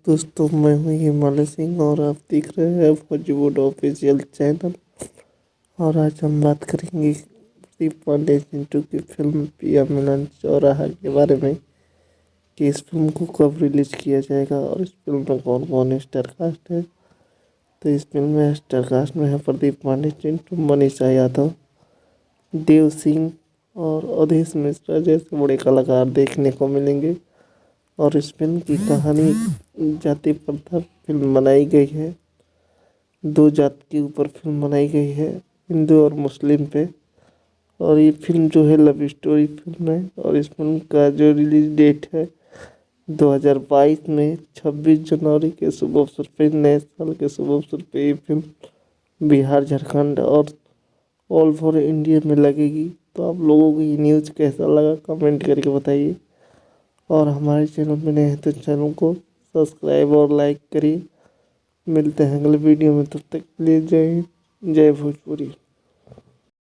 दोस्तों, मैं हूँ हिमालय सिंह और आप देख रहे हैं बॉलीवुड ऑफिशियल चैनल। और आज हम बात करेंगे प्रदीप पांडे चिंटू की फिल्म पिया मिलन चौराहा के बारे में कि इस फिल्म को कब रिलीज किया जाएगा और इस फिल्म में कौन कौन स्टार कास्ट है। तो इस फिल्म में स्टार कास्ट में है प्रदीप पांडे, चिंटू, मनीषा यादव, देव सिंह और अवधेश मिश्रा जैसे बड़े कलाकार देखने को मिलेंगे। और इस फिल्म की कहानी जाति प्रथा फिल्म बनाई गई है। दो जात के ऊपर फिल्म बनाई गई है, हिंदू और मुस्लिम पे। और ये फिल्म जो है लव स्टोरी फिल्म है। और इस फिल्म का जो रिलीज डेट है 2022 में 26 जनवरी के शुभ अवसर पे, नए साल के शुभ अवसर पे ये फिल्म बिहार, झारखंड और ऑल ओवर इंडिया में लगेगी। तो आप लोगों को ये न्यूज़ कैसा लगा कमेंट करके बताइए। और हमारे चैनल में नए हैं तो चैनल को सब्सक्राइब और लाइक करिए। मिलते हैं अगले वीडियो में, तब तक के लिए जय हिंद, जय भोजपुरी।